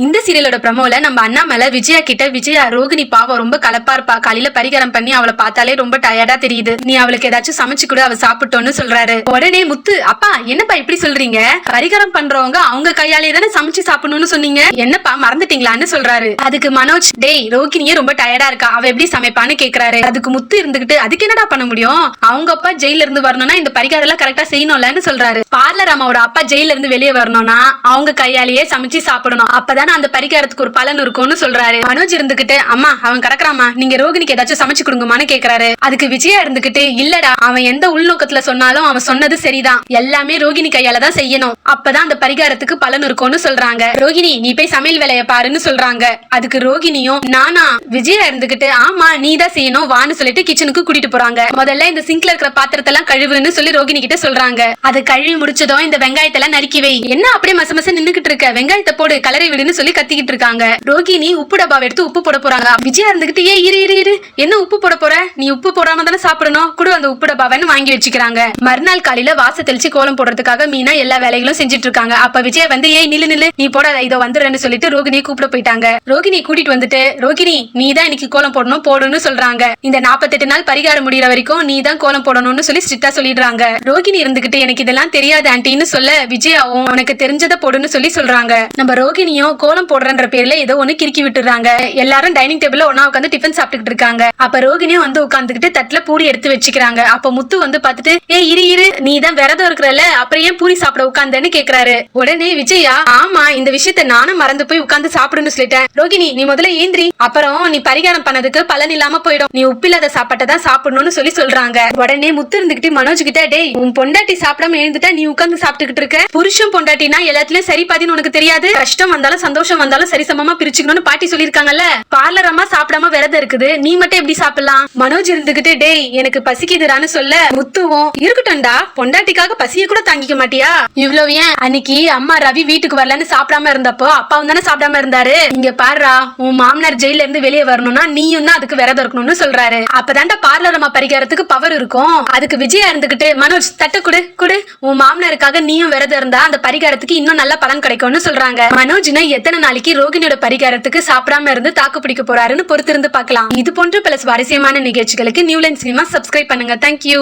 இந்த சீரியலோட ப்ரமோல நம்ம அண்ணா மேல விஜயா கிட்ட விஜயா ரோகிணி பாவம் ரொம்ப கலப்பா இருப்பா, காலையில பரிகாரம் பண்ணி அவளை பார்த்தாலே ரொம்ப டயர்டா தெரியுது, நீ அவளுக்கு ஏதாச்சும் சமைச்சு கூட அவ சாப்பிட்டோன்னு சொல்றாரு. உடனே முத்து, அப்பா என்னப்பா இப்படி சொல்றீங்க, பரிகாரம் பண்றவங்க அவங்க கையாலே தானே சமைச்சு சாப்பிடணும்னு சொன்னீங்க, என்னப்பா மறந்துட்டீங்களான்னு சொல்றாரு. அதுக்கு மனோஜ், டேய் ரோகிணியே ரொம்ப டயர்டா இருக்கா, அவ எப்படி சமைப்பான்னு கேக்குறாரு. அதுக்கு முத்து இருந்துகிட்டு, அதுக்கு என்னடா பண்ண முடியும், அவங்க அப்பா ஜெயில இருந்து வரணும்னா இந்த பரிகாரம் எல்லாம் கரெக்டா செய்யணும்லன்னு சொல்றாரு. பார்லர் அம்மாவோட அப்பா ஜெயில இருந்து வெளியே வரணும்னா அவங்க கையாலேயே சமைச்சு சாப்பிடணும், அப்பதானே அந்த பரிகாரத்துக்கு ஒரு பலன் இருக்கும்னு சொல்றாரு. மனோஜ் இருந்துகிட்டு, அம்மா அவன் கிடக்குறாமா, நீங்க ரோகிணிக்கு ஏதாச்சும் சமைச்சு கொடுங்கம்மான்னு கேக்குறாரு. அதுக்கு விஜயா இருந்துகிட்டு, இல்லடா அவன் எந்த உள்நோக்கத்துல சொன்னாலும் அவன் சொன்னது சரிதான், எல்லாமே ரோகிணி கையால தான் செய்யணும், அப்பதான் அந்த பரிகாரத்துக்கு பலன் இருக்கும்னு சொல்றாங்க. ரோகிணி நீ போய் சமையல் வேலைய பாருன்னு சொல்றாங்க. அதுக்கு ரோகிணியும், நானா, விஜயா இருந்துகிட்டு, ஆமா நீ தான் செய்யணும் வான்னு சொல்லிட்டு கிச்சனுக்கு கூட்டிட்டு போறாங்க. முதல்ல இந்த சிங்க்ல இருக்கிற பாத்திரத்தை எல்லாம் கழுவுன்னு சொல்லி ரோகிணி கிட்ட சொல்றாங்க. அது கழுவி முடிச்சதும் இந்த வெங்காயத்தை எல்லாம் நறுக்கி வை, என்ன அப்படியே மசமச நின்னுகிட்டு இருக்க, வெங்காயத்தை போடு கலரை விடுன்னு சொல்லி கத்திக்கிட்டு இருக்காங்க. ரோகிணி உப்பு டப்பாவை எடுத்து உப்பு போட போறாங்க. விஜயா இருந்துகிட்டு, ஏ இரு இரு இரு, என்ன உப்பு போட போற, நீ உப்பு போடாம தானே சாப்பிடணும், கூட அந்த உப்பு டப்பாவைன்னு வாங்கி வச்சுக்கிறாங்க. மறுநாள் காலையில வாச தெளிச்சு கோலம் போடுறதுக்காக மீனா எல்லா வேலைகளும் செஞ்சுட்டு இருக்காங்க. அப்ப விஜயா வந்து, ஏய் நில்லு நில்லு, நீ போட இதோ வந்துடுறேன்னு சொல்லிட்டு ரோகிணியை கூப்பிட போயிட்டாங்க. ரோகிணி கூட்டிட்டு வந்துட்டு, ரோகிணி நீ தான் இன்னைக்கு கோலம் போடணும் போடுன்னு சொல்றாங்க. இந்த 48 நாள் பரிகாரம் முடியற வரைக்கும் நீ தான் கோலம் போடணும்னு சொல்லி ஸ்ட்ரிக்ட்டா சொல்லிடுறாங்க. ரோகிணி இருந்துகிட்டு, எனக்கு இதெல்லாம் தெரியாது ஆண்டின்னு சொல்ல, விஜயாவும் உனக்கு தெரிஞ்சதை போடுன்னு சொல்லி சொல்றாங்க. நம்ம ரோகிணியும் கோலம் போடுறன்ற பேர்ல ஏதோ ஒண்ணு கிறுக்கி விட்டுறாங்க. எல்லாரும் டைனிங் டேபிள்ல ஒண்ணா உட்காந்து டிஃபன் சாப்பிட்டுட்டு இருக்காங்க. அப்ப ரோகிணியும் வந்து உட்காந்துக்கிட்டு தட்டுல பூரி எடுத்து வச்சுக்கிறாங்க. அப்ப முத்து வந்து பாத்துட்டு, ஏ இரு இரு, நீ தான் விரதம் இருக்கிறல, அப்புறம் ஏன் பூரி சாப்பிட உட்காந்தேன்னு கேக்குறாரு. உடனே விஜயா, ஆமா இந்த விஷயத்த நானும் மறந்து போய் உட்காந்து சாப்பிடுன்னு சொல்லிட்டேன், ரோகிணி நீ முதல்ல ஏந்திரி, அப்புறம் நீ பரிகாரம் பண்ணதுக்கு பலன் இல்லாம போயிடும், நீ உப்பில்லாத சாப்பாட்டதான் சாப்பிடணும்னு சொல்லி சொல்றாங்க. உடனே முத்து இருந்துகிட்டு மனோஜ் கிட்ட, டேய் உன் பொண்டாட்டி சாப்பிடாம எழுந்துட்டா நீ உட்காந்து சாப்பிட்டுக்கிட்டு இருக்க, புருஷன் பொண்டாட்டினா எல்லாத்துலயும் சரி பாதின்னு உனக்கு தெரியாது, கஷ்டம் வந்தாலும் சந்தோஷம் வந்தாலும் சரிசமமா பிரிச்சுக்கணும்னு பாட்டி சொல்லிருக்காங்கல்ல, பார்லர் அம்மா சாப்பிடாம விரதம் இருக்குது, நீ மட்டும் எப்படி சாப்பிடலாம். மனோஜ் இருந்துகிட்டு, டேய் எனக்கு பசிக்குதுடான்னு சொல்ல, முத்துவும் இருக்கட்டும்டா, பொண்டாட்டிக்காக பசிய கூட தாங்கிக்க மாட்டியா, இவ்வளவு ஏன் அன்னைக்கு அம்மா ரவி வீட்டுக்கு வரலன்னு சாப்பிடாம இருந்தப்போ அப்பாவும் தானே சாப்பிடாம இருந்தாரு, இங்க பாருடா உன் மாமனார் ஜெயில இருந்து வெளியே வரணும்னா நீயும் தான் அதுக்கு விரதம் இருக்கணும்னு சொல்றாரு, அப்பதான்டா பார்லர் அம்மா பரிகாரத்துக்கு பவர் இருக்கும். அதுக்கு விஜயா இருந்துகிட்டு, மனோஜ் தட்ட குடு குடு, உன் மாமனாருக்காக நீயும் விரதம் இருந்தா அந்த பரிகாரத்துக்கு இன்னும் நல்ல பலன் கிடைக்கும்னு சொல்றாங்க. மனோஜ்னா எத்தனை நாளைக்கு ரோகிணியோட பரிகாரத்துக்கு சாப்பிடாம இருந்து தாக்கு பிடிக்க போறாருன்னு பொறுத்திருந்து பார்க்கலாம். இது போன்ற பல சுவாரஸ்யமான நிகழ்ச்சிகளுக்கு நியூ லைன் சினிமா சப்ஸ்கிரைப் பண்ணுங்க. தேங்க்யூ.